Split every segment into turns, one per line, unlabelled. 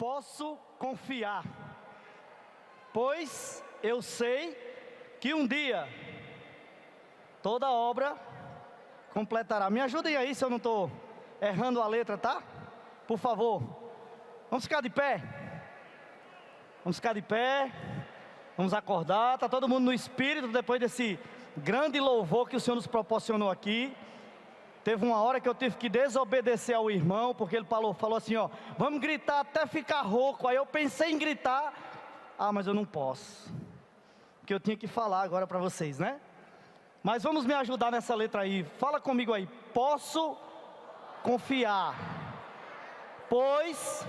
posso confiar, pois eu sei que um dia toda obra completará. Me ajudem aí se eu não estou errando a letra, tá? Por favor. Vamos ficar de pé. Vamos ficar de pé. Vamos acordar. Está todo mundo no espírito depois desse grande louvor que o Senhor nos proporcionou aqui. Teve uma hora que eu tive que desobedecer ao irmão, porque ele falou assim, ó, vamos gritar até ficar rouco. Aí eu pensei em gritar, mas eu não posso, porque eu tinha que falar agora para vocês, né? Mas vamos me ajudar nessa letra aí. Fala comigo aí. Posso confiar, pois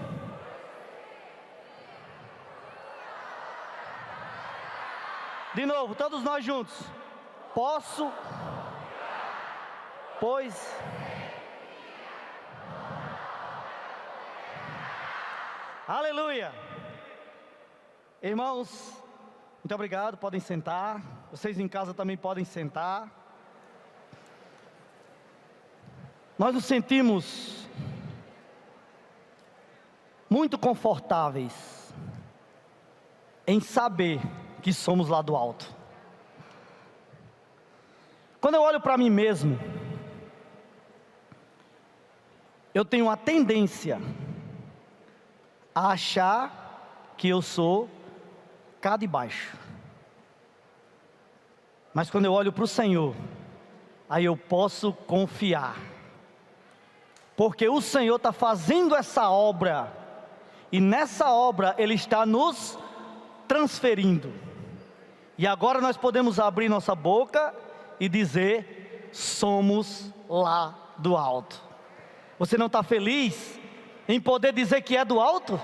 de novo, todos nós juntos. Posso, pois aleluia. Irmãos, muito obrigado, podem sentar. Vocês em casa também podem sentar. Nós nos sentimos muito confortáveis em saber que somos lá do alto. Quando eu olho para mim mesmo, eu tenho a tendência a achar que eu sou cá de baixo. Mas quando eu olho para o Senhor, aí eu posso confiar, porque o Senhor está fazendo essa obra, e nessa obra Ele está nos transferindo, e agora nós podemos abrir nossa boca e dizer, somos lá do alto. Você não está feliz em poder dizer que é do alto?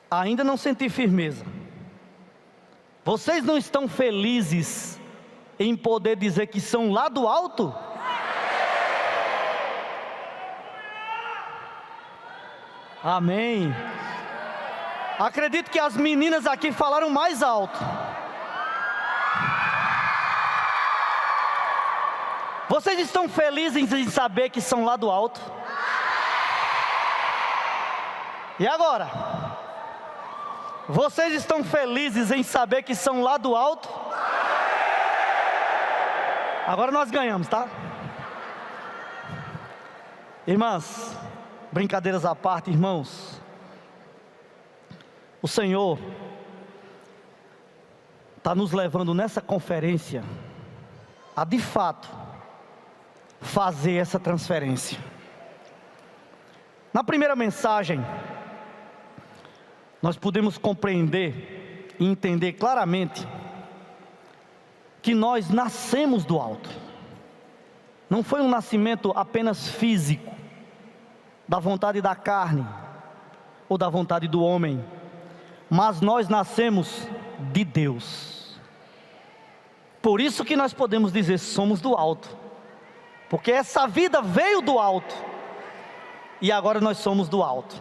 Ainda não senti firmeza. Vocês não estão felizes em poder dizer que são lá do alto? Amém. Acredito que as meninas aqui falaram mais alto. Vocês estão felizes em saber que são lá do alto? E agora? Vocês estão felizes em saber que são lá do alto? Agora nós ganhamos, tá? Irmãs, brincadeiras à parte, irmãos, o Senhor está nos levando nessa conferência a de fato fazer essa transferência. Na primeira mensagem, nós podemos compreender e entender claramente que nós nascemos do alto. Não foi um nascimento apenas físico, da vontade da carne ou da vontade do homem, mas nós nascemos de Deus. Por isso que nós podemos dizer somos do alto, porque essa vida veio do alto e agora nós somos do alto.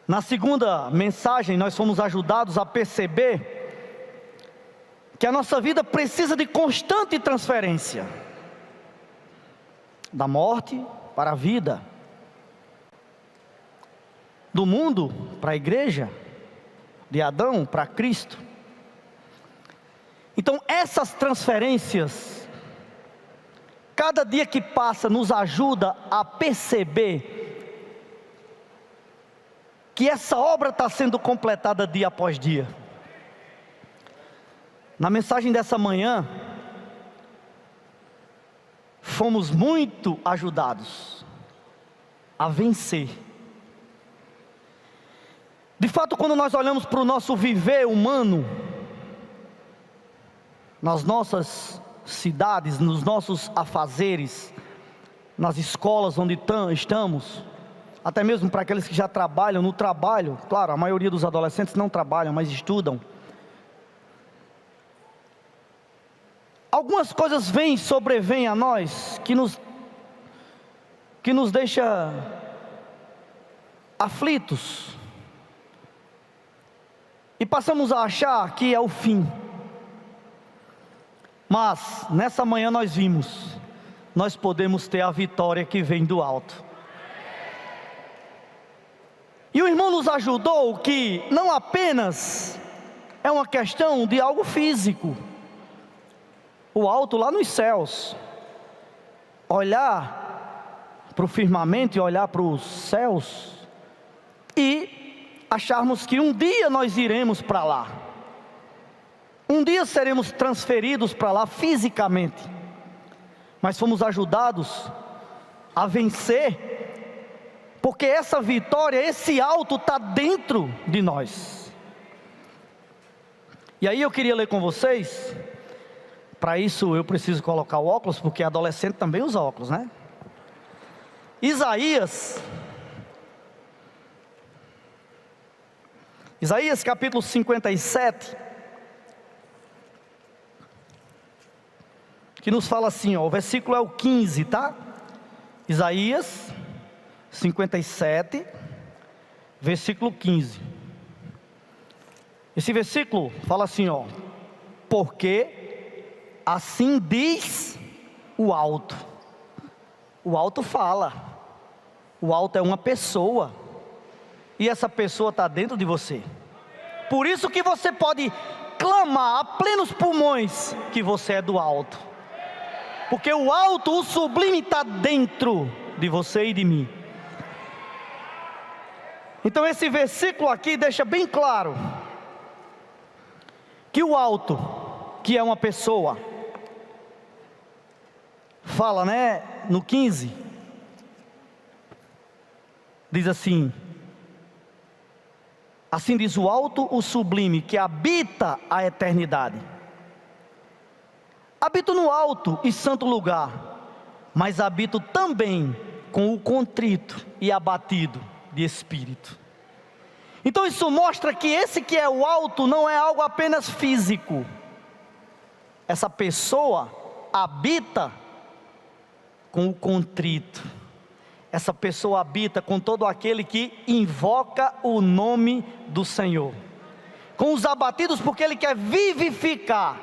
Na segunda mensagem, nós fomos ajudados a perceber que a nossa vida precisa de constante transferência, da morte para a vida, do mundo para a igreja, de Adão para Cristo. Então essas transferências, cada dia que passa nos ajuda a perceber que essa obra está sendo completada dia após dia. Na mensagem dessa manhã, fomos muito ajudados a vencer. De fato, quando nós olhamos para o nosso viver humano, nas nossas cidades, nos nossos afazeres, nas escolas onde estamos, até mesmo para aqueles que já trabalham no trabalho, claro, a maioria dos adolescentes não trabalham, mas estudam. Algumas coisas sobrevêm a nós, que nos deixa aflitos, e passamos a achar que é o fim. Mas nessa manhã nós vimos nós podemos ter a vitória que vem do alto. E o irmão nos ajudou que não apenas é uma questão de algo físico, o alto lá nos céus, olhar para o firmamento e olhar para os céus e acharmos que um dia nós iremos para lá, um dia seremos transferidos para lá fisicamente, mas fomos ajudados a vencer, porque essa vitória, esse alto está dentro de nós. E aí eu queria ler com vocês. Para isso eu preciso colocar o óculos, porque adolescente também usa óculos, né? Isaías capítulo 57, que nos fala assim, ó, o versículo é o 15, tá? Isaías 57, versículo 15. Esse versículo fala assim, ó: porque assim diz o alto. O alto fala. O alto é uma pessoa, e essa pessoa está dentro de você. Por isso que você pode clamar a plenos pulmões que você é do alto, porque o alto, o sublime, está dentro de você e de mim. Então esse versículo aqui deixa bem claro que o alto, que é uma pessoa, fala, né, no 15, diz assim: assim diz o alto, o sublime, que habita a eternidade. Habito no alto e santo lugar, mas habito também com o contrito e abatido de espírito. Então isso mostra que esse que é o alto não é algo apenas físico. Essa pessoa habita com o contrito. Essa pessoa habita com todo aquele que invoca o nome do Senhor. Com os abatidos, porque Ele quer vivificar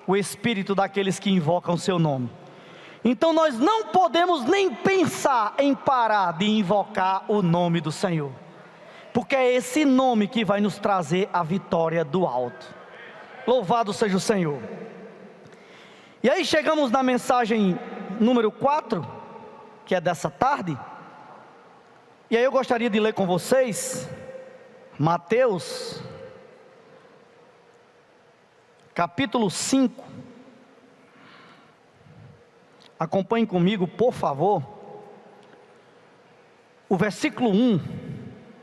o espírito daqueles que invocam o seu nome. Então nós não podemos nem pensar em parar de invocar o nome do Senhor, porque é esse nome que vai nos trazer a vitória do alto. Louvado seja o Senhor. E aí chegamos na mensagem número 4, que é dessa tarde. E aí eu gostaria de ler com vocês Mateus capítulo 5. Acompanhe comigo, por favor. O versículo 1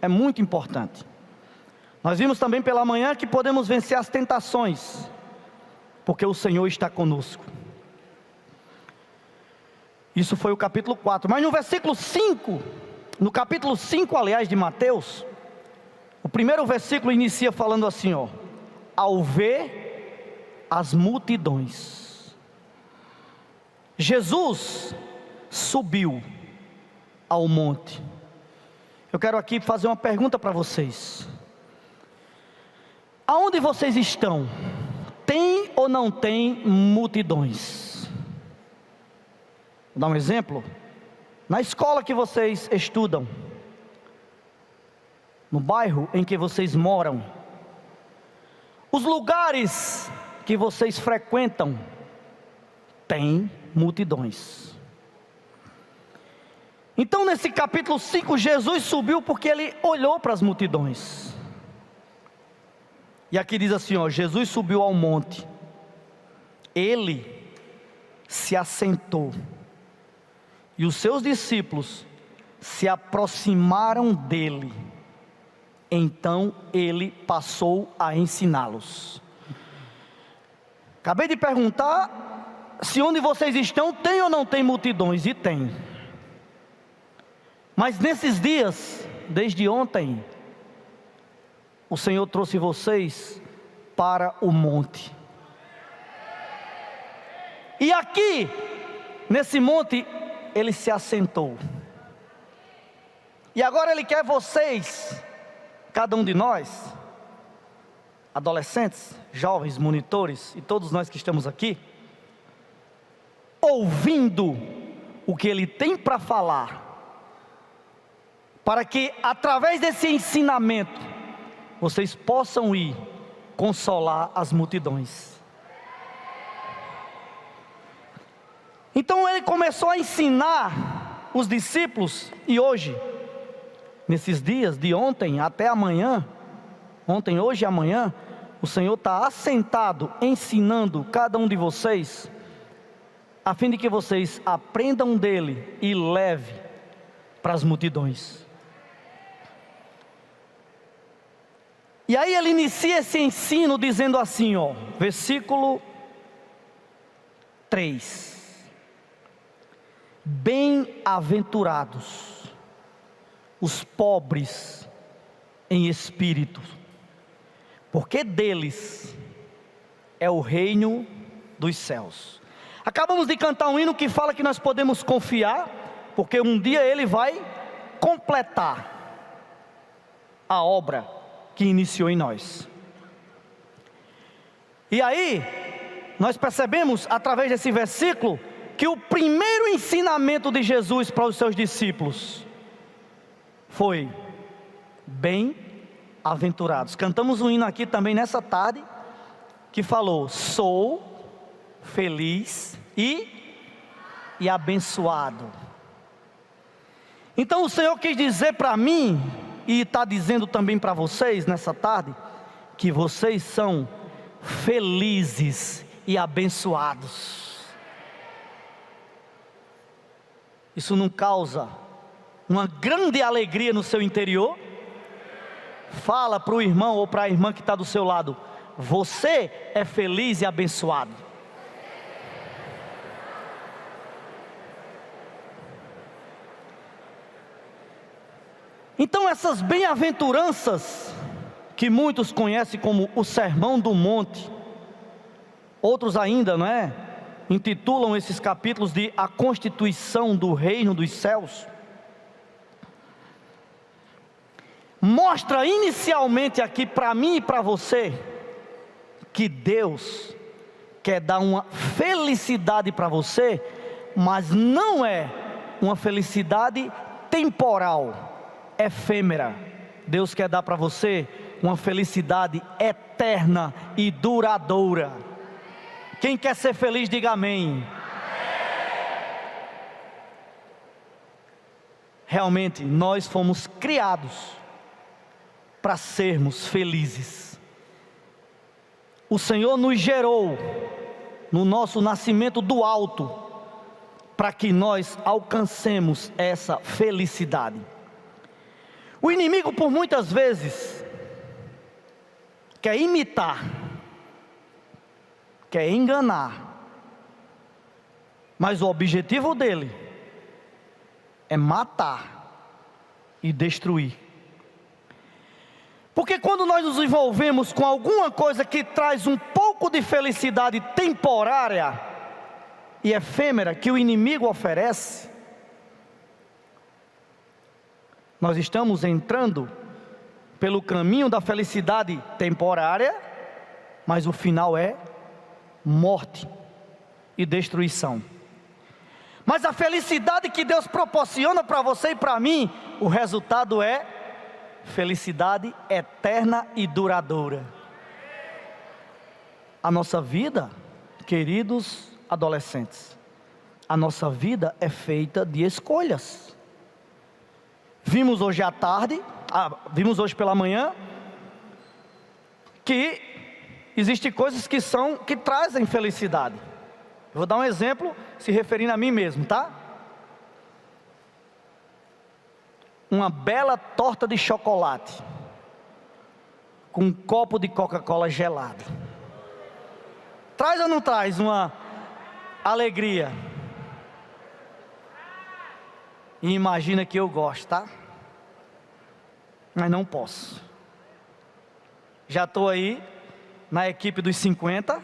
é muito importante. Nós vimos também pela manhã que podemos vencer as tentações, porque o Senhor está conosco. Isso foi o capítulo 4. Mas no versículo 5, no capítulo 5, aliás, de Mateus, o primeiro versículo inicia falando assim, ó: ao ver as multidões, Jesus subiu ao monte. Eu quero aqui fazer uma pergunta para vocês: aonde vocês estão? Tem ou não tem multidões? Vou dar um exemplo. Na escola que vocês estudam, no bairro em que vocês moram, os lugares que vocês frequentam, tem multidões. Então nesse capítulo 5, Jesus subiu porque Ele olhou para as multidões. E aqui diz assim, ó: Jesus subiu ao monte, Ele se assentou, e os seus discípulos se aproximaram dele. Então Ele passou a ensiná-los. Acabei de perguntar se onde vocês estão tem ou não tem multidões, e tem. Mas nesses dias, desde ontem, o Senhor trouxe vocês para o monte. E aqui, nesse monte, Ele se assentou. E agora Ele quer vocês, cada um de nós, adolescentes, jovens, monitores e todos nós que estamos aqui, ouvindo o que ele tem para falar, para que através desse ensinamento vocês possam ir consolar as multidões. Então ele começou a ensinar os discípulos, e hoje, nesses dias, de ontem até amanhã, ontem, hoje e amanhã, o Senhor está assentado, ensinando cada um de vocês, a fim de que vocês aprendam dele e leve para as multidões. E aí ele inicia esse ensino dizendo assim, ó, versículo 3. Bem-aventurados os pobres em espírito, porque deles é o reino dos céus. Acabamos de cantar um hino que fala que nós podemos confiar, porque um dia ele vai completar a obra que iniciou em nós. E aí, nós percebemos através desse versículo, que o primeiro ensinamento de Jesus para os seus discípulos foi: bem-aventurados. Cantamos um hino aqui também nessa tarde, que falou: sou feliz e abençoado. Então o Senhor quis dizer para mim, e está dizendo também para vocês nessa tarde, que vocês são felizes e abençoados. Isso não causa uma grande alegria no seu interior? Fala para o irmão ou para a irmã que está do seu lado: você é feliz e abençoado. Então essas bem-aventuranças, que muitos conhecem como o Sermão do Monte, outros ainda, não é? Intitulam esses capítulos de a constituição do reino dos céus. Mostra inicialmente aqui para mim e para você, que Deus quer dar uma felicidade para você, mas não é uma felicidade temporal, efêmera. Deus quer dar para você uma felicidade eterna e duradoura. Quem quer ser feliz, diga amém. Realmente, nós fomos criados para sermos felizes. O Senhor nos gerou no nosso nascimento do alto, para que nós alcancemos essa felicidade. O inimigo, por muitas vezes, quer imitar, quer enganar, mas o objetivo dele é matar e destruir. Porque quando nós nos envolvemos com alguma coisa que traz um pouco de felicidade temporária e efêmera que o inimigo oferece, nós estamos entrando pelo caminho da felicidade temporária, mas o final é morte e destruição. Mas a felicidade que Deus proporciona para você e para mim, o resultado é felicidade eterna e duradoura. A nossa vida, queridos adolescentes, a nossa vida é feita de escolhas. Vimos hoje à tarde, vimos hoje pela manhã, que existem coisas que trazem felicidade. Eu vou dar um exemplo, se referindo a mim mesmo, tá? Uma bela torta de chocolate, com um copo de Coca-Cola gelado. Traz ou não traz uma alegria? E imagina que eu gosto, tá? Mas não posso. Já estou aí na equipe dos 50.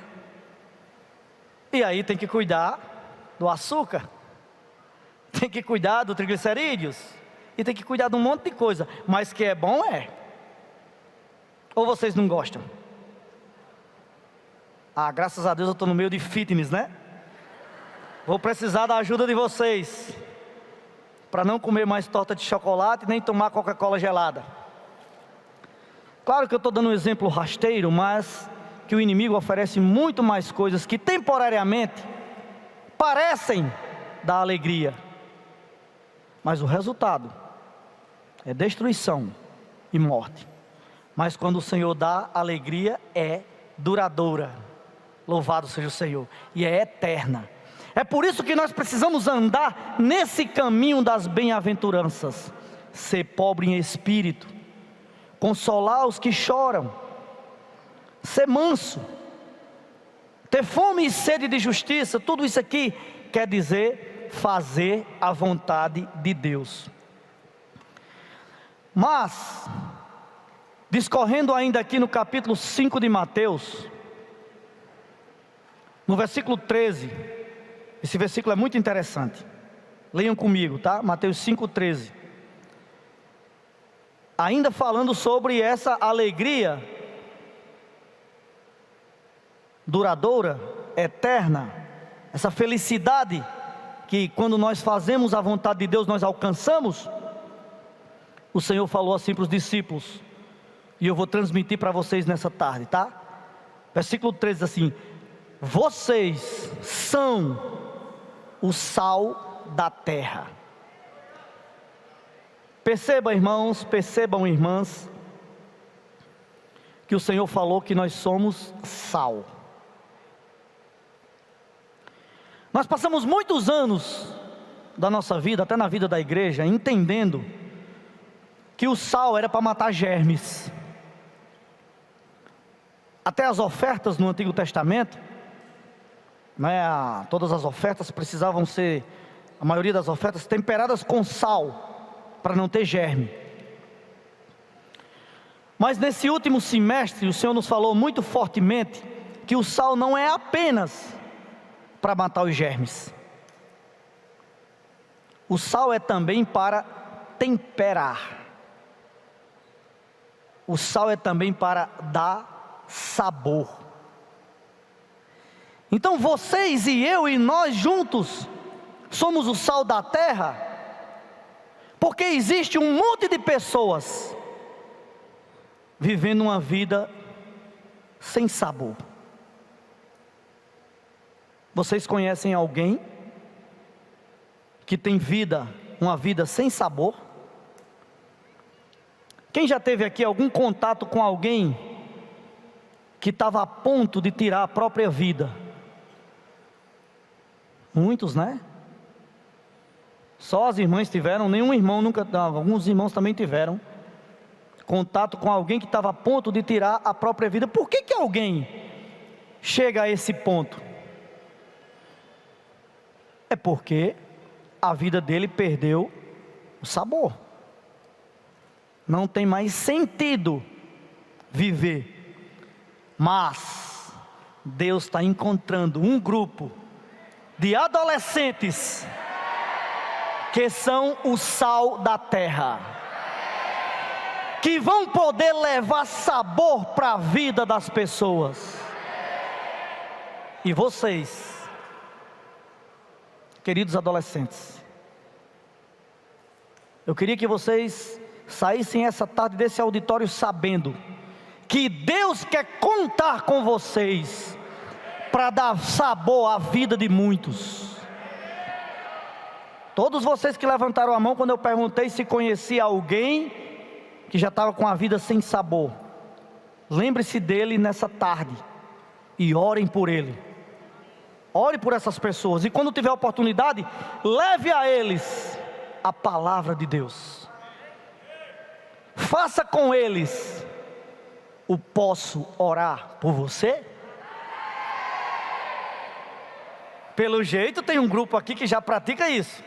E aí tem que cuidar do açúcar. Tem que cuidar do triglicerídeos. E tem que cuidar de um monte de coisa. Mas que é bom, é. Ou vocês não gostam? Ah, graças a Deus eu estou no meio de fitness, né? Vou precisar da ajuda de vocês para não comer mais torta de chocolate nem tomar Coca-Cola gelada. Claro que eu estou dando um exemplo rasteiro, mas que o inimigo oferece muito mais coisas que temporariamente parecem dar alegria, mas o resultado é destruição e morte. Mas quando o Senhor dá alegria, é duradoura. Louvado seja o Senhor, e é eterna. É por isso que nós precisamos andar nesse caminho das bem-aventuranças. Ser pobre em espírito, consolar os que choram, ser manso, ter fome e sede de justiça. Tudo isso aqui quer dizer fazer a vontade de Deus. Mas, discorrendo ainda aqui no capítulo 5 de Mateus, no versículo 13, esse versículo é muito interessante, leiam comigo, tá? Mateus 5,13, ainda falando sobre essa alegria duradoura, eterna, essa felicidade que quando nós fazemos a vontade de Deus nós alcançamos. O Senhor falou assim para os discípulos, e eu vou transmitir para vocês nessa tarde, tá? Versículo 13 assim: vocês são o sal da terra. Percebam, irmãos, percebam, irmãs, que o Senhor falou que nós somos sal. Nós passamos muitos anos da nossa vida, até na vida da igreja, entendendo que o sal era para matar germes. Até as ofertas no Antigo Testamento, todas as ofertas precisavam ser, a maioria das ofertas, temperadas com sal, para não ter germe. Mas nesse último semestre, o Senhor nos falou muito fortemente, que o sal não é apenas para matar os germes. O sal é também para temperar. O sal é também para dar sabor. Então vocês e eu e nós juntos somos o sal da terra, porque existe um monte de pessoas vivendo uma vida sem sabor. Vocês conhecem alguém que tem uma vida sem sabor? Quem já teve aqui algum contato com alguém que estava a ponto de tirar a própria vida? Muitos, né? Só as irmãs tiveram, nenhum irmão nunca, alguns irmãos também tiveram contato com alguém que estava a ponto de tirar a própria vida. Por que alguém chega a esse ponto? É porque a vida dele perdeu o sabor. Não tem mais sentido viver. Mas Deus está encontrando um grupo de adolescentes que são o sal da terra, que vão poder levar sabor para a vida das pessoas. E vocês, queridos adolescentes, eu queria que vocês saíssem essa tarde desse auditório sabendo que Deus quer contar com vocês para dar sabor à vida de muitos. Todos vocês que levantaram a mão quando eu perguntei se conhecia alguém que já estava com a vida sem sabor, lembre-se dele nessa tarde e orem por ele. Ore por essas pessoas, e quando tiver oportunidade, leve a eles a palavra de Deus. Faça com eles o posso orar por você? Pelo jeito tem um grupo aqui que já pratica isso.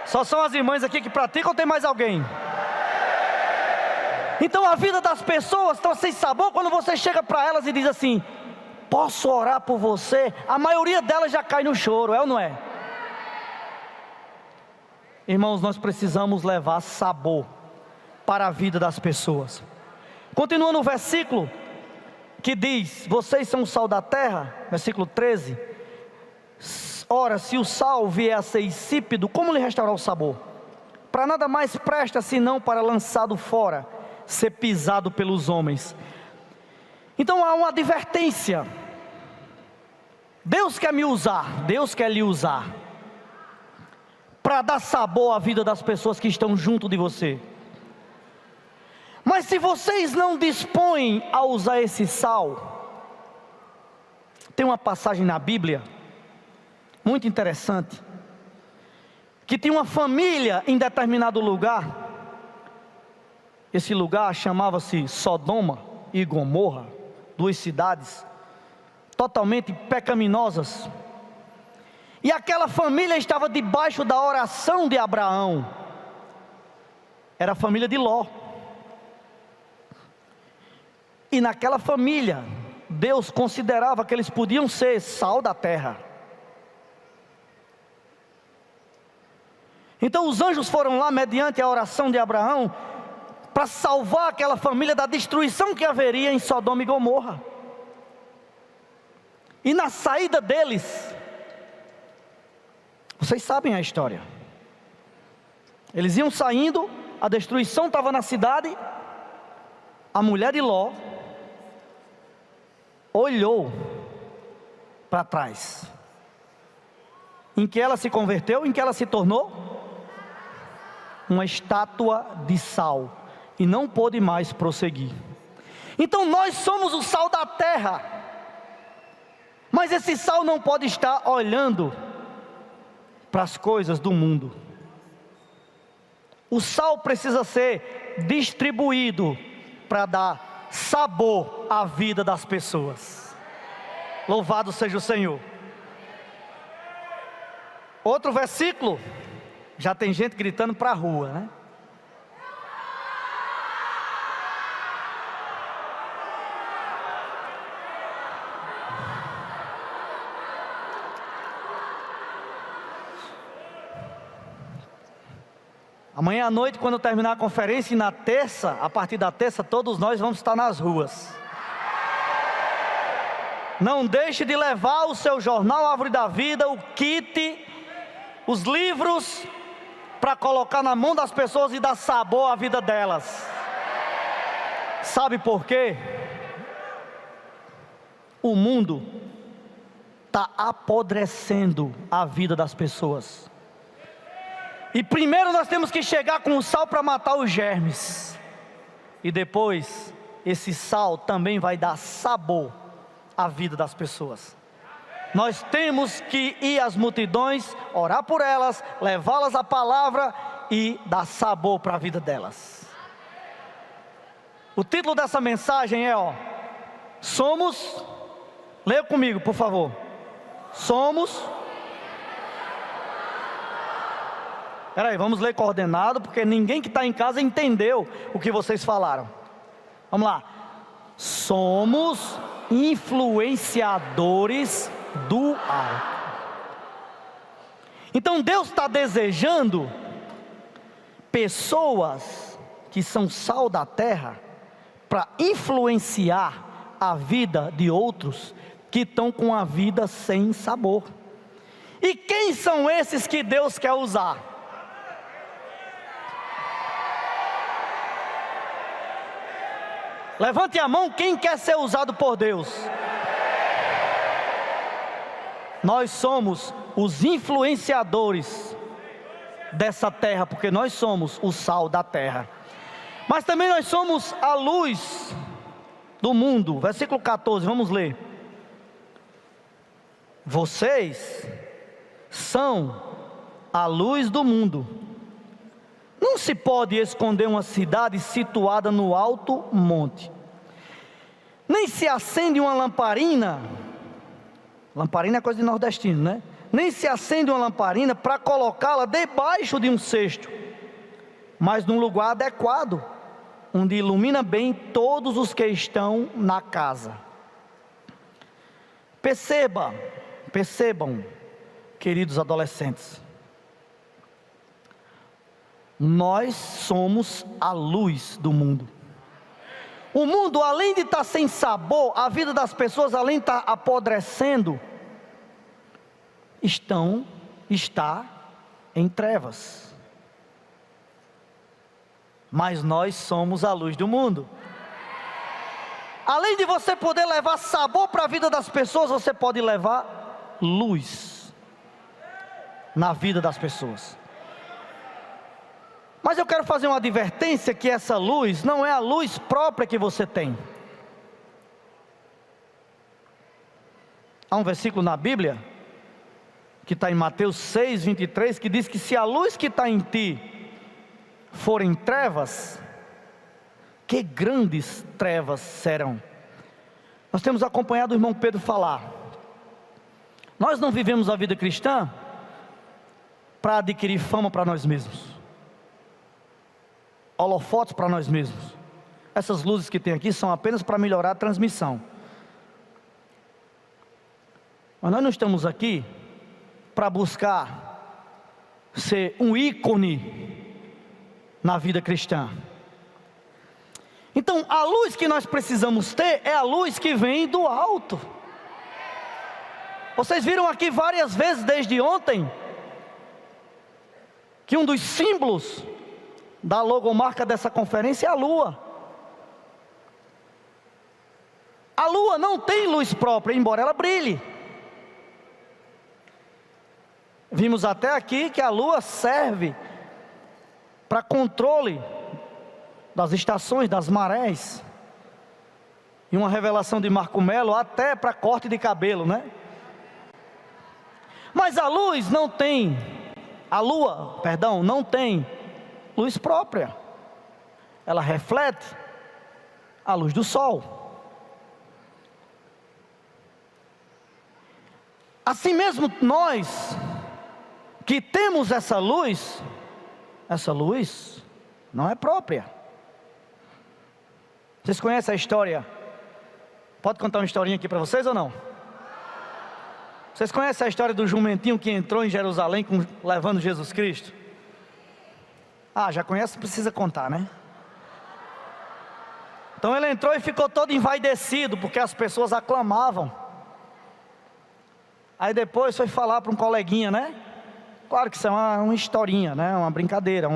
Só são as irmãs aqui que praticam ou tem mais alguém? Então a vida das pessoas está sem sabor quando você chega para elas e diz assim: posso orar por você? A maioria delas já cai no choro, é ou não é? Irmãos, nós precisamos levar sabor para a vida das pessoas. Continuando o versículo, que diz: vocês são o sal da terra, versículo 13. Ora, se o sal vier a ser insípido, como lhe restaurar o sabor? Para nada mais presta, senão para lançado fora, ser pisado pelos homens. Então há uma advertência. Deus quer me usar, Deus quer lhe usar, para dar sabor à vida das pessoas que estão junto de você. Mas se vocês não dispõem a usar esse sal, tem uma passagem na Bíblia, muito interessante, que tinha uma família em determinado lugar. Esse lugar chamava-se Sodoma e Gomorra, duas cidades totalmente pecaminosas. E aquela família estava debaixo da oração de Abraão. Era a família de Ló. E naquela família, Deus considerava que eles podiam ser sal da terra. Então os anjos foram lá mediante a oração de Abraão, para salvar aquela família da destruição que haveria em Sodoma e Gomorra. E na saída deles, vocês sabem a história, eles iam saindo, a destruição estava na cidade. A mulher de Ló olhou para trás. Em que ela se converteu? Em que ela se tornou? Uma estátua de sal, e não pôde mais prosseguir. Então nós somos o sal da terra, mas esse sal não pode estar olhando para as coisas do mundo. O sal precisa ser distribuído para dar sabor à vida das pessoas. Louvado seja o Senhor. Outro versículo, já tem gente gritando para a rua, né? Amanhã à noite, quando terminar a conferência, e na terça, a partir da terça, todos nós vamos estar nas ruas. Não deixe de levar o seu jornal Árvore da Vida, o kit, os livros, para colocar na mão das pessoas e dar sabor à vida delas. Sabe por quê? O mundo está apodrecendo a vida das pessoas. E primeiro nós temos que chegar com o sal para matar os germes. E depois, esse sal também vai dar sabor à vida das pessoas. Nós temos que ir às multidões, orar por elas, levá-las à palavra e dar sabor para a vida delas. O título dessa mensagem é, somos, leia comigo por favor, somos, peraí, vamos ler coordenado, porque ninguém que está em casa entendeu o que vocês falaram. Vamos lá. Somos influenciadores do alto. Então Deus está desejando pessoas que são sal da terra, para influenciar a vida de outros que estão com a vida sem sabor. E quem são esses que Deus quer usar? Levante a mão quem quer ser usado por Deus. Nós somos os influenciadores dessa terra, porque nós somos o sal da terra. Mas também nós somos a luz do mundo. Versículo 14, vamos ler. Vocês são a luz do mundo. Não se pode esconder uma cidade situada no alto monte, nem se acende uma lamparina. Lamparina é coisa de nordestino, né? Nem se acende uma lamparina para colocá-la debaixo de um cesto, mas num lugar adequado, onde ilumina bem todos os que estão na casa. Percebam, queridos adolescentes, nós somos a luz do mundo. O mundo, além de estar sem sabor, a vida das pessoas, além de estar apodrecendo, está em trevas. Mas nós somos a luz do mundo. Além de você poder levar sabor para a vida das pessoas, você pode levar luz na vida das pessoas. Mas eu quero fazer uma advertência, que essa luz não é a luz própria que você tem. Há um versículo na Bíblia, que está em Mateus 6, 23, que diz que se a luz que está em ti for em trevas, que grandes trevas serão. Nós temos acompanhado o irmão Pedro falar. Nós não vivemos a vida cristã para adquirir fama para nós mesmos, holofotes para nós mesmos. Essas luzes que tem aqui são apenas para melhorar a transmissão. Mas nós não estamos aqui para buscar ser um ícone na vida cristã. Então a luz que nós precisamos ter é a luz que vem do alto. Vocês viram aqui várias vezes desde ontem que um dos símbolos da logomarca dessa conferência é a lua. A lua não tem luz própria, embora ela brilhe. Vimos até aqui que a lua serve para controle das estações, das marés. E uma revelação de Marco Melo, até para corte de cabelo, né? Mas a luz não tem, a lua, perdão, não tem luz própria. Ela reflete a luz do sol. Assim mesmo nós que temos essa luz não é própria. Vocês conhecem a história? Pode contar uma historinha aqui para vocês ou não? Vocês conhecem a história do jumentinho que entrou em Jerusalém levando Jesus Cristo? Ah, já conhece, precisa contar, né? Então ele entrou e ficou todo envaidecido, porque as pessoas aclamavam. Aí depois foi falar para um coleguinha, né? Claro que isso é uma historinha, né? Uma brincadeira,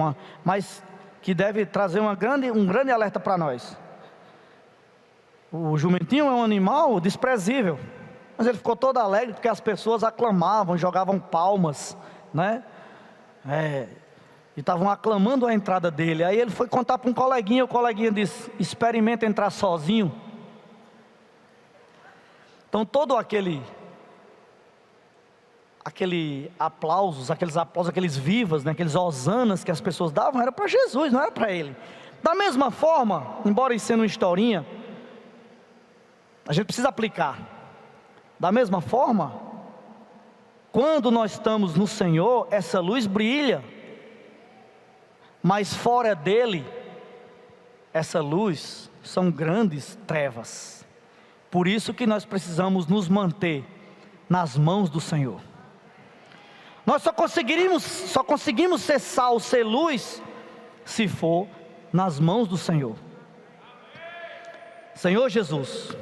mas que deve trazer um grande alerta para nós. O jumentinho é um animal desprezível, mas ele ficou todo alegre porque as pessoas aclamavam, jogavam palmas, né? E estavam aclamando a entrada dele. Aí ele foi contar para um coleguinha, o coleguinha disse: experimenta entrar sozinho. Então todo aqueles aplausos, aqueles vivas, né, aqueles hosanas que as pessoas davam, era para Jesus, não era para ele. Da mesma forma, embora isso sendo uma historinha, a gente precisa aplicar. Da mesma forma, quando nós estamos no Senhor, essa luz brilha, mas fora dele, essa luz são grandes trevas. Por isso que nós precisamos nos manter nas mãos do Senhor. Nós só conseguimos ser sal, ser luz, se for nas mãos do Senhor. Senhor Jesus,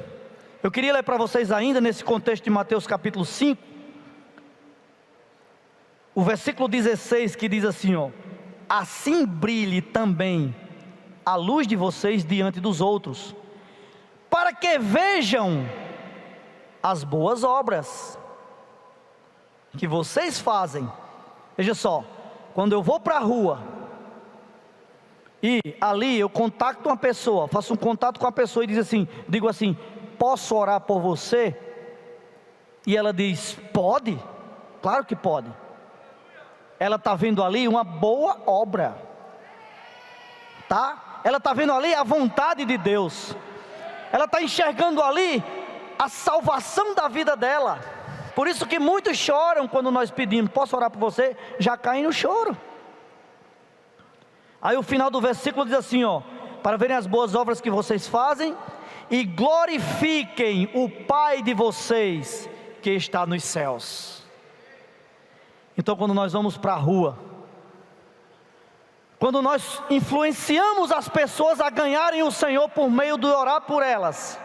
eu queria ler para vocês ainda nesse contexto de Mateus capítulo 5, o versículo 16, que diz assim, ó: assim brilhe também a luz de vocês diante dos outros, para que vejam as boas obras que vocês fazem. Veja só, quando eu vou para a rua e ali eu contacto uma pessoa, faço um contato com a pessoa e digo assim, posso orar por você? E ela diz, pode? Claro que pode. Ela está vendo ali uma boa obra, tá? Ela está vendo ali a vontade de Deus, ela está enxergando ali a salvação da vida dela. Por isso que muitos choram quando nós pedimos, posso orar por você? Já caem no choro. Aí o final do versículo diz assim, ó: para verem as boas obras que vocês fazem e glorifiquem o Pai de vocês que está nos céus. Então quando nós vamos para a rua, quando nós influenciamos as pessoas a ganharem o Senhor por meio de orar por elas,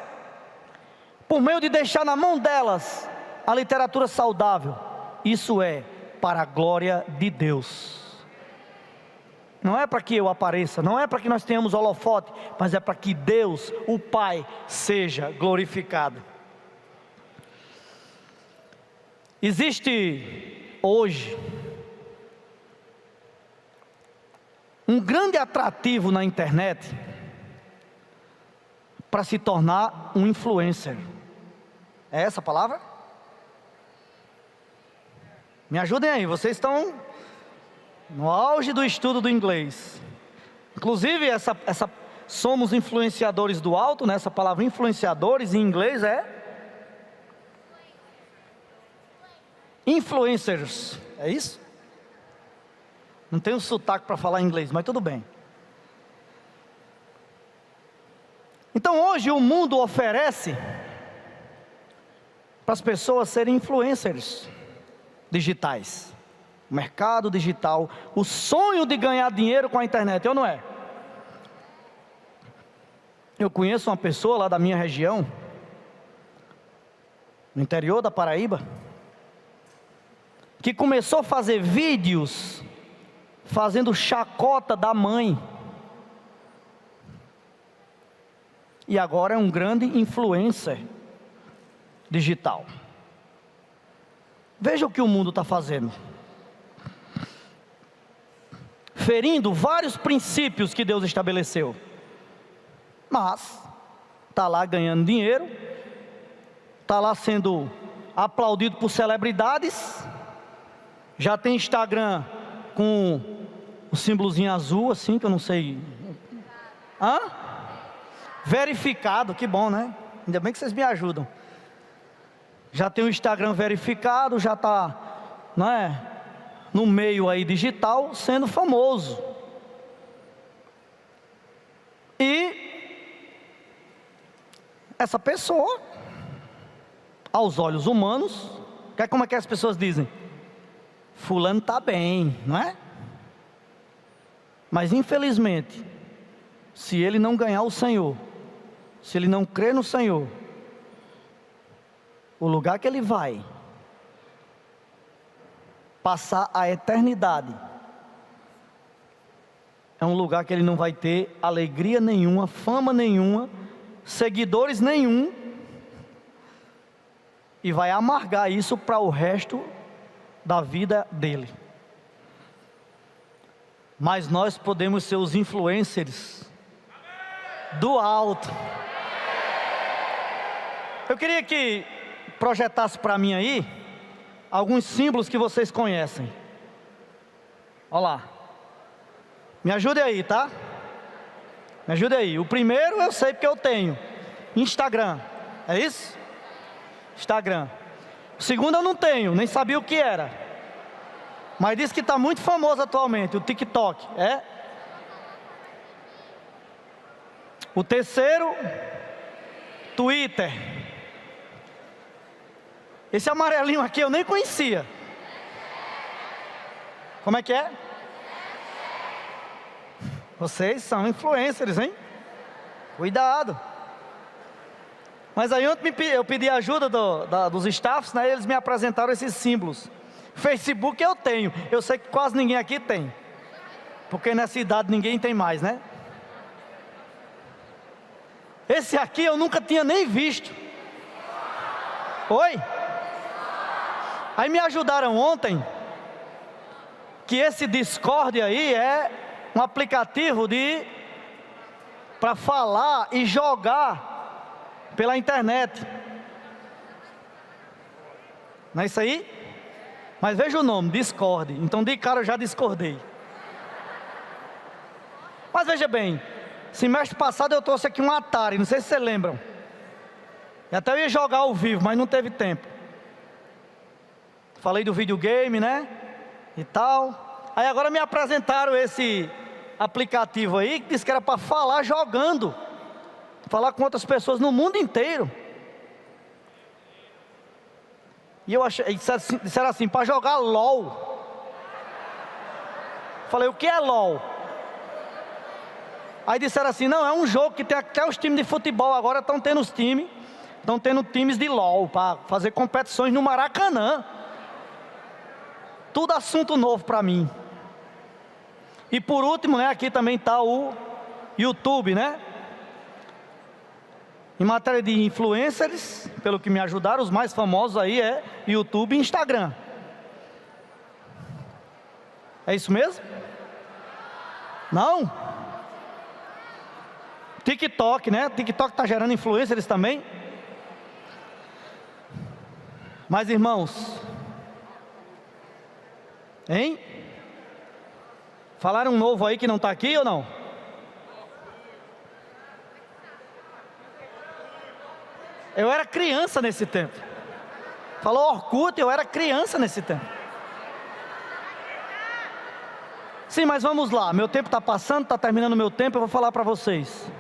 por meio de deixar na mão delas a literatura saudável, isso é para a glória de Deus. Não é para que eu apareça, não é para que nós tenhamos holofote, mas é para que Deus, o Pai, seja glorificado. Existe hoje um grande atrativo na internet para se tornar um influencer. É essa a palavra? Me ajudem aí, vocês estão no auge do estudo do inglês. Inclusive, somos influenciadores do alto, né? Essa palavra influenciadores em inglês é influencers, é isso? Não tenho sotaque para falar inglês, mas tudo bem. Então hoje o mundo oferece para as pessoas serem influencers digitais. O mercado digital, o sonho de ganhar dinheiro com a internet, ou não é? Eu conheço uma pessoa lá da minha região, no interior da Paraíba, que começou a fazer vídeos fazendo chacota da mãe, e agora é um grande influencer digital. Veja o que o mundo está fazendo, ferindo vários princípios que Deus estabeleceu, mas está lá ganhando dinheiro, está lá sendo aplaudido por celebridades, já tem Instagram com o símbolozinho azul assim, que eu não sei. Verificado, que bom, né? Ainda bem que vocês me ajudam. Já tem o Instagram verificado, já está, não é, no meio aí digital, sendo famoso. E essa pessoa, aos olhos humanos, como é que as pessoas dizem? Fulano está bem, não é? Mas infelizmente, se ele não ganhar o Senhor, se ele não crer no Senhor, o lugar que ele vai passar a eternidade é um lugar que ele não vai ter alegria nenhuma, fama nenhuma, seguidores nenhum, e vai amargar isso para o resto da vida dele. Mas nós podemos ser os influencers do alto. Eu queria que projetasse para mim aí alguns símbolos que vocês conhecem. Olha lá, me ajude aí, tá? Me ajude aí. O primeiro eu sei porque eu tenho Instagram, é isso? Instagram. O segundo eu não tenho, nem sabia o que era, mas diz que está muito famoso atualmente, o TikTok, é? O terceiro, Twitter. Esse amarelinho aqui eu nem conhecia. Como é que é? Vocês são influencers, hein? Cuidado. Mas aí ontem eu pedi ajuda dos staffs, né? Eles me apresentaram esses símbolos. Facebook eu tenho, eu sei que quase ninguém aqui tem, porque nessa idade ninguém tem mais, né? Esse aqui eu nunca tinha nem visto. Oi? Aí me ajudaram ontem, que esse Discord aí é um aplicativo para falar e jogar pela internet. Não é isso aí? Mas veja o nome, Discord. Então de cara eu já discordei. Mas veja bem, semestre passado eu trouxe aqui um Atari, não sei se vocês lembram. E até eu ia jogar ao vivo, mas não teve tempo. Falei do videogame, né? E tal. Aí agora me apresentaram esse aplicativo aí, que disse que era para falar jogando. Falar com outras pessoas no mundo inteiro. E eu achei, disseram assim, para jogar LOL. Falei, o que é LOL? Aí disseram assim, não, é um jogo que tem até os times de futebol, agora estão tendo os times, estão tendo times de LOL, para fazer competições no Maracanã. Tudo assunto novo para mim. E por último, né, aqui também está o YouTube, né? Em matéria de influencers, pelo que me ajudaram, os mais famosos aí é YouTube e Instagram. É isso mesmo? Não? TikTok, né? TikTok está gerando influencers também. Mas irmãos, hein? Falaram um novo aí que não está aqui ou não? Eu era criança nesse tempo. Falou Orkut, eu era criança nesse tempo. Sim, mas vamos lá, meu tempo está passando, está terminando o meu tempo, eu vou falar para vocês.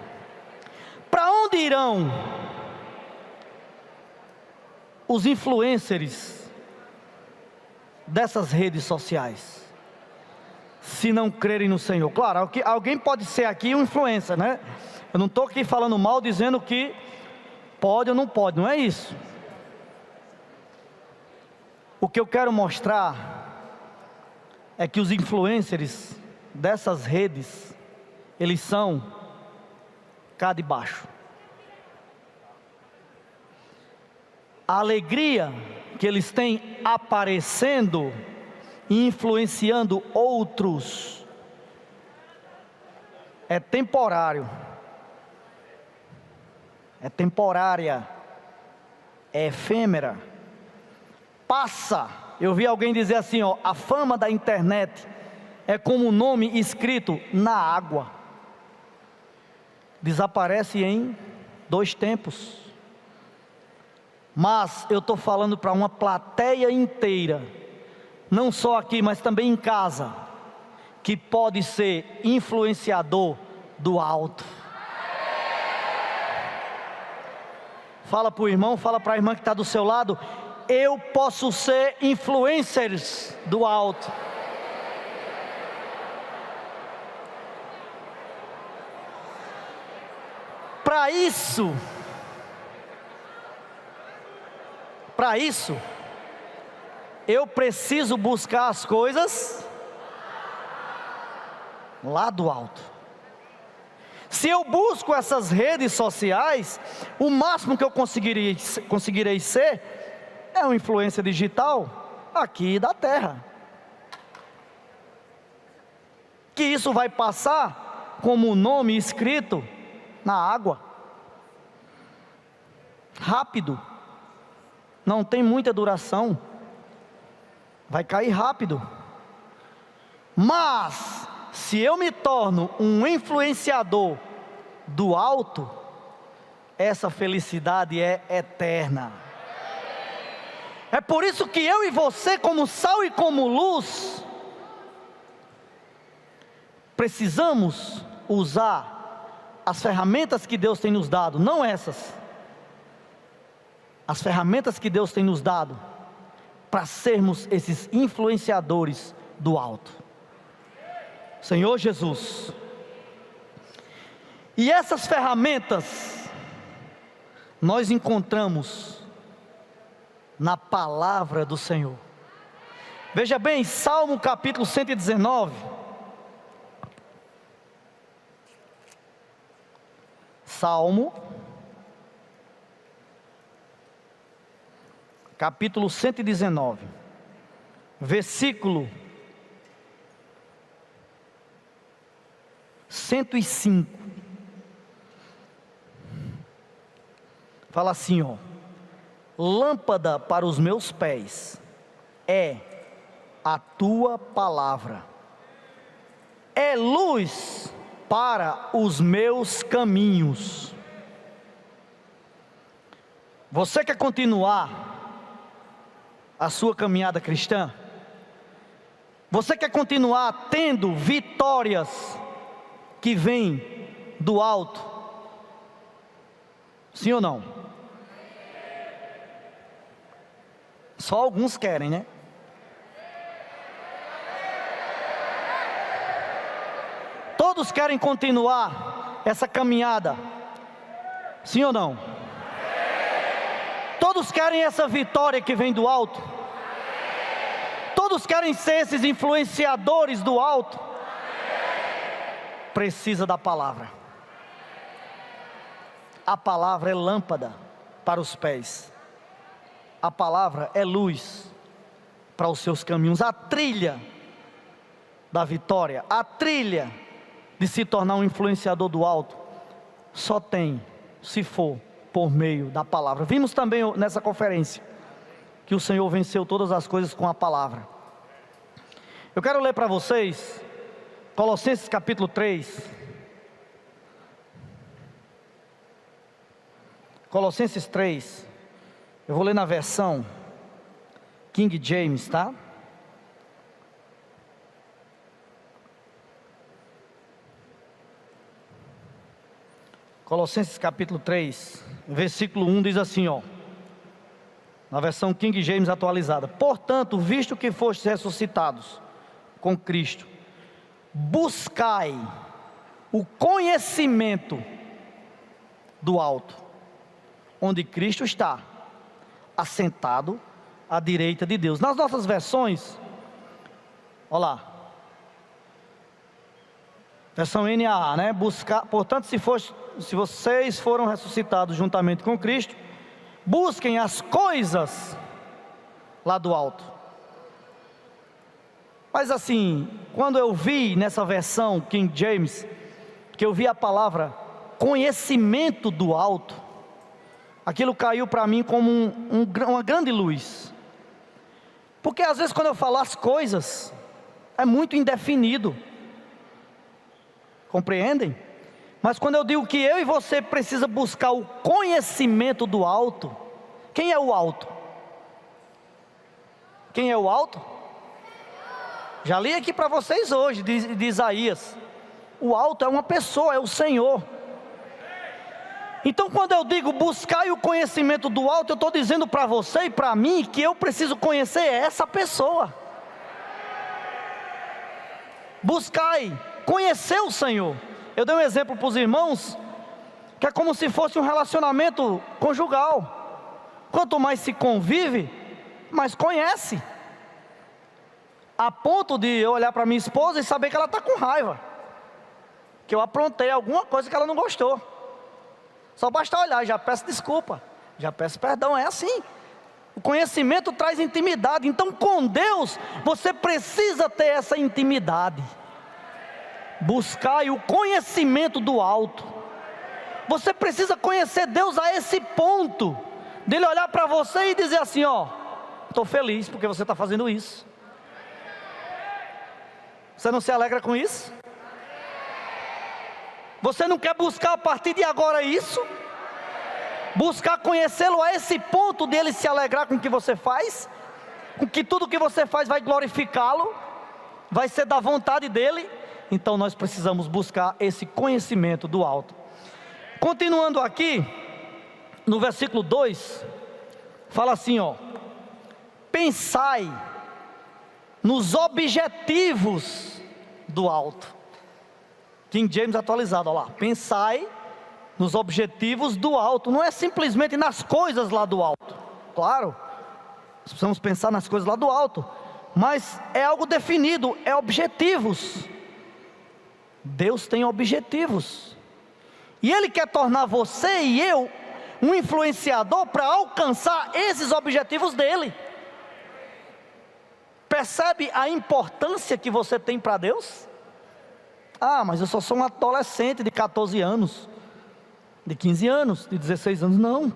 Para onde irão os influencers dessas redes sociais, se não crerem no Senhor? Claro, alguém pode ser aqui um influencer, né? Eu não estou aqui falando mal, dizendo que pode ou não pode, não é isso. O que eu quero mostrar é que os influencers dessas redes, eles são cá de baixo. A alegria que eles têm aparecendo e influenciando outros é temporário, é temporária, é efêmera, passa. Eu vi alguém dizer assim, ó, a fama da internet é como um nome escrito na água, desaparece em 2 tempos. Mas eu estou falando para uma plateia inteira, não só aqui, mas também em casa, que pode ser influenciador do alto. Fala para o irmão, fala para a irmã que está do seu lado, eu posso ser influencers do alto. Para isso, eu preciso buscar as coisas lá do alto. Se eu busco essas redes sociais, o máximo que eu conseguirei ser é uma influência digital aqui da terra. Que isso vai passar como nome escrito na água. Rápido. Não tem muita duração. Vai cair rápido. Mas se eu me torno um influenciador do alto, essa felicidade é eterna. É por isso que eu e você, como sal e como luz, precisamos usar as ferramentas que Deus tem nos dado, não essas, as ferramentas que Deus tem nos dado, para sermos esses influenciadores do alto. Senhor Jesus. E essas ferramentas nós encontramos na palavra do Senhor. Veja bem, Salmo capítulo 119. Salmo capítulo 119, versículo 105. Fala assim, ó: lâmpada para os meus pés é a tua palavra, é luz para os meus caminhos. Você quer continuar a sua caminhada cristã? Você quer continuar tendo vitórias que vêm do alto? Sim ou não? Só alguns querem, né? Todos querem continuar essa caminhada? Sim ou não? Todos querem essa vitória que vem do alto? Todos querem ser esses influenciadores do alto? Precisa da palavra. A palavra é lâmpada para os pés. A palavra é luz para os seus caminhos. A trilha da vitória, a trilha de se tornar um influenciador do alto, só tem se for por meio da palavra. Vimos também nessa conferência que o Senhor venceu todas as coisas com a palavra. Eu quero ler para vocês Colossenses capítulo 3. Colossenses 3. Eu vou ler na versão King James, tá? Colossenses capítulo 3, versículo 1 diz assim, ó, na versão King James atualizada: portanto, visto que fostes ressuscitados com Cristo, buscai o conhecimento do alto, onde Cristo está, assentado à direita de Deus. Nas nossas versões, olha lá, versão NAA, né? Buscar, portanto, se vocês foram ressuscitados juntamente com Cristo, busquem as coisas lá do alto. Mas assim, quando eu vi nessa versão King James, que eu vi a palavra conhecimento do alto, aquilo caiu para mim como uma grande luz. Porque às vezes quando eu falo as coisas, é muito indefinido. Compreendem? Mas quando eu digo que eu e você precisa buscar o conhecimento do alto, quem é o alto? Quem é o alto? Já li aqui para vocês hoje, de Isaías. O alto é uma pessoa, é o Senhor. Então quando eu digo buscar o conhecimento do alto, eu estou dizendo para você e para mim que eu preciso conhecer essa pessoa. Buscai conhecer o Senhor. Eu dei um exemplo para os irmãos, que é como se fosse um relacionamento conjugal. Quanto mais se convive, mais conhece. A ponto de eu olhar para minha esposa e saber que ela está com raiva, que eu aprontei alguma coisa que ela não gostou. Só basta olhar, já peço desculpa, já peço perdão, é assim. O conhecimento traz intimidade, então com Deus, você precisa ter essa intimidade. Buscai o conhecimento do alto. Você precisa conhecer Deus a esse ponto, dele olhar para você e dizer assim, ó, estou feliz porque você está fazendo isso. Você não se alegra com isso? Você não quer buscar a partir de agora isso? Buscar conhecê-lo a esse ponto dele se alegrar com o que você faz? Com que tudo que você faz vai glorificá-lo? Vai ser da vontade dele? Então nós precisamos buscar esse conhecimento do alto. Continuando aqui, no versículo 2, fala assim, ó: pensai nos objetivos do alto. King James atualizado, olha lá. Pensai nos objetivos do alto. Não é simplesmente nas coisas lá do alto. Claro, nós precisamos pensar nas coisas lá do alto, mas é algo definido, é objetivos. Deus tem objetivos, e Ele quer tornar você e eu um influenciador para alcançar esses objetivos dEle. Percebe a importância que você tem para Deus? Ah, mas eu só sou um adolescente de 14 anos, de 15 anos, de 16 anos. Não.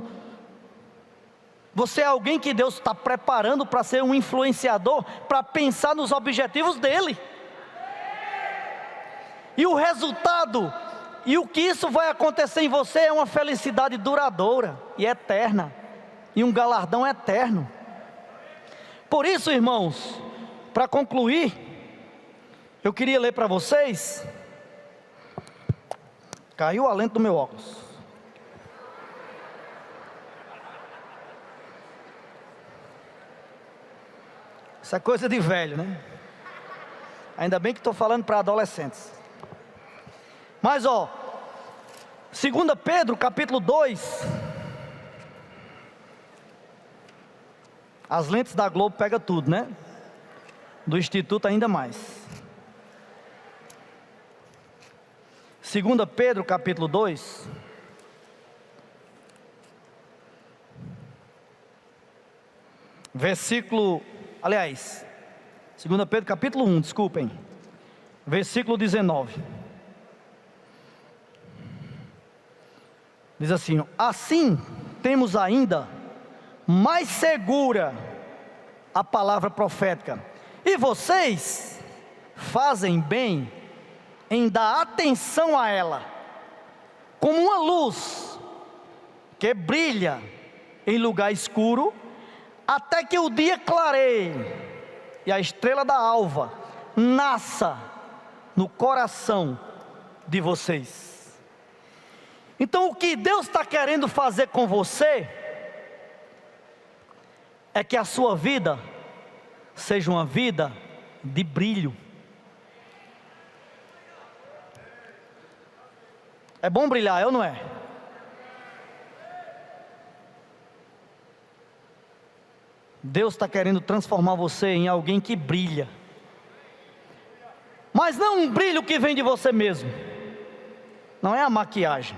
Você é alguém que Deus está preparando para ser um influenciador, para pensar nos objetivos dEle. E o resultado, e o que isso vai acontecer em você é uma felicidade duradoura e eterna, e um galardão eterno. Por isso, irmãos, para concluir, eu queria ler para vocês. Caiu a lente do meu óculos. Isso é coisa de velho, né? Ainda bem que estou falando para adolescentes. Mas 2 Pedro capítulo 2, as lentes da Globo pegam tudo, né? Do Instituto ainda mais. 2 Pedro capítulo 2, versículo, aliás, 2 Pedro capítulo 1, desculpem, versículo 19, diz assim: assim temos ainda mais segura a palavra profética, e vocês fazem bem em dar atenção a ela, como uma luz que brilha em lugar escuro, até que o dia clareie e a estrela da alva nasça no coração de vocês. Então o que Deus está querendo fazer com você é que a sua vida seja uma vida de brilho. É bom brilhar, é ou não é? Deus está querendo transformar você em alguém que brilha, mas não um brilho que vem de você mesmo, não é a maquiagem,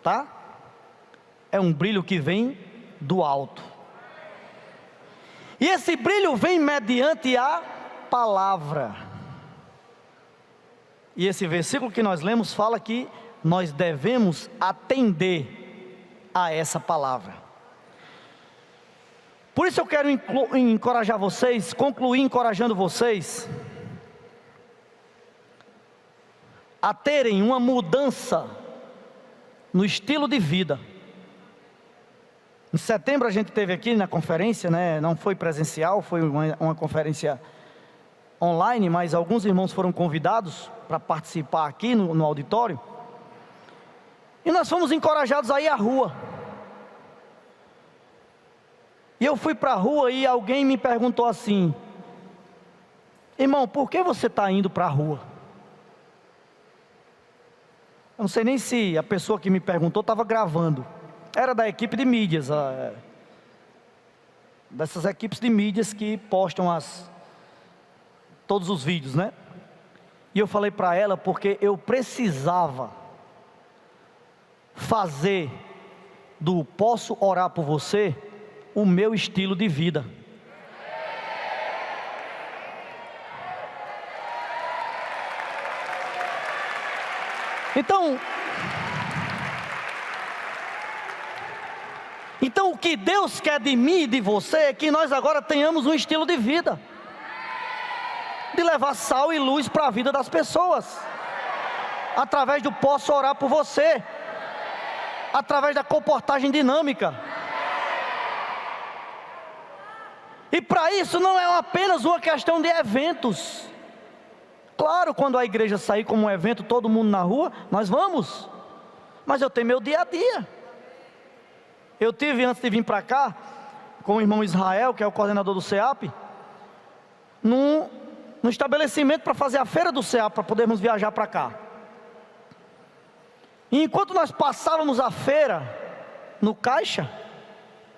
tá? É um brilho que vem do alto, e esse brilho vem mediante a palavra. E esse versículo que nós lemos fala que nós devemos atender a essa palavra. Por isso eu quero encorajar vocês, concluir encorajando vocês a terem uma mudança no estilo de vida. Em setembro a gente teve aqui na conferência, né? Não foi presencial, foi uma conferência online, mas alguns irmãos foram convidados para participar aqui no auditório, e nós fomos encorajados a ir à rua. E eu fui para a rua e alguém me perguntou assim: irmão, por que você está indo para a rua? Eu não sei nem se a pessoa que me perguntou estava gravando. Era da equipe de mídias, dessas equipes de mídias que postam todos os vídeos, né? E eu falei para ela porque eu precisava fazer do posso orar por você o meu estilo de vida. Então o que Deus quer de mim e de você é que nós agora tenhamos um estilo de vida, de levar sal e luz para a vida das pessoas, através do posso orar por você, através da comportagem dinâmica. E para isso não é apenas uma questão de eventos. Claro, quando a igreja sair como um evento, todo mundo na rua, nós vamos. Mas eu tenho meu dia a dia. Eu tive, antes de vir para cá, com o irmão Israel, que é o coordenador do CEAP, no estabelecimento para fazer a feira do CEAP, para podermos viajar para cá. E enquanto nós passávamos a feira no caixa,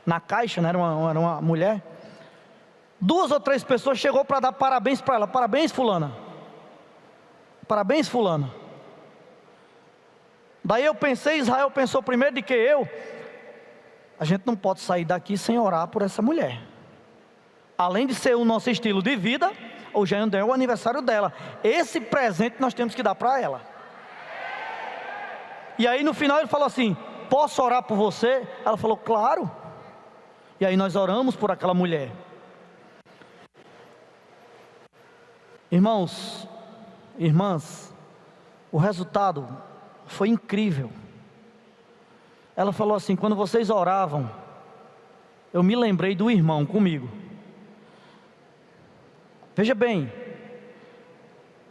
na caixa, né, era uma mulher, 2 ou 3 pessoas chegou para dar parabéns para ela. Parabéns, fulana. Parabéns, fulana. Daí eu pensei, Israel pensou primeiro do que eu. A gente não pode sair daqui sem orar por essa mulher. Além de ser o nosso estilo de vida, hoje ainda é o aniversário dela. Esse presente nós temos que dar para ela. E aí no final ele falou assim: posso orar por você? Ela falou, claro. E aí nós oramos por aquela mulher. Irmãos, irmãs, o resultado foi incrível. Ela falou assim: quando vocês oravam, eu me lembrei do irmão comigo. Veja bem,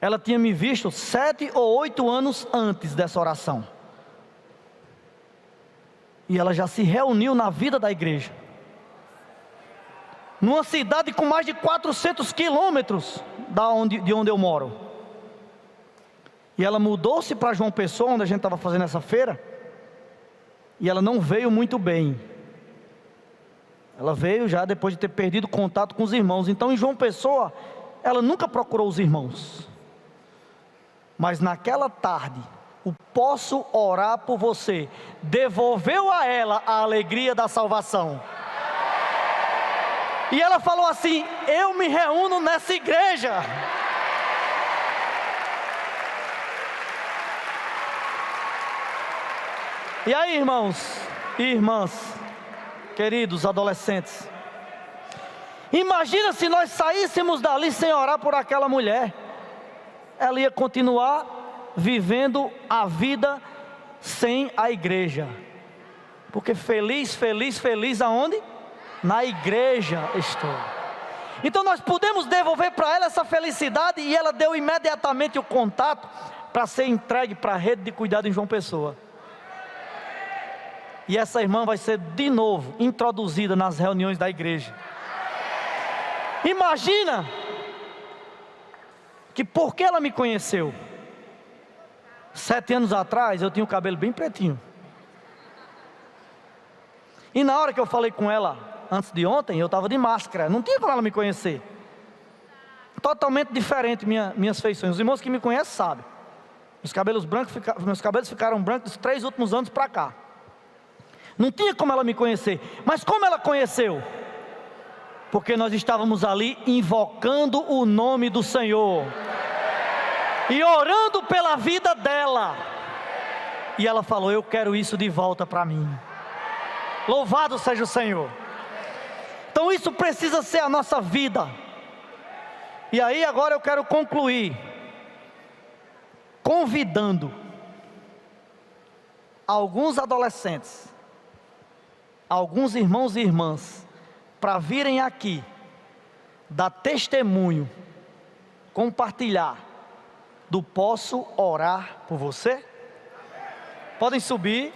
ela tinha me visto 7 ou 8 anos antes dessa oração, e ela já se reuniu na vida da igreja, numa cidade com mais de 400 quilômetros de onde eu moro. E ela mudou-se para João Pessoa, onde a gente estava fazendo essa feira. E ela não veio muito bem. Ela veio já depois de ter perdido contato com os irmãos. Então em João Pessoa, ela nunca procurou os irmãos. Mas naquela tarde, o posso orar por você devolveu a ela a alegria da salvação. E ela falou assim: eu me reúno nessa igreja. E aí, irmãos e irmãs, queridos adolescentes, imagina se nós saíssemos dali sem orar por aquela mulher. Ela ia continuar vivendo a vida sem a igreja. Porque feliz, feliz, feliz aonde? Na igreja estou. Então nós podemos devolver para ela essa felicidade. E ela deu imediatamente o contato para ser entregue para a rede de cuidado em João Pessoa. E essa irmã vai ser de novo introduzida nas reuniões da igreja. Imagina que porque ela me conheceu 7 anos atrás, eu tinha o cabelo bem pretinho. E na hora que eu falei com ela antes de ontem, eu estava de máscara. Não tinha como ela me conhecer. Totalmente diferente minhas feições. Os irmãos que me conhecem sabem. Meus cabelos ficaram brancos dos 3 últimos anos para cá. Não tinha como ela me conhecer. Mas como ela conheceu? Porque nós estávamos ali invocando o nome do Senhor e orando pela vida dela. E ela falou: eu quero isso de volta para mim. Louvado seja o Senhor. Então isso precisa ser a nossa vida. E aí agora eu quero concluir convidando alguns adolescentes, alguns irmãos e irmãs, para virem aqui, dar testemunho, compartilhar do posso orar por você? Podem subir.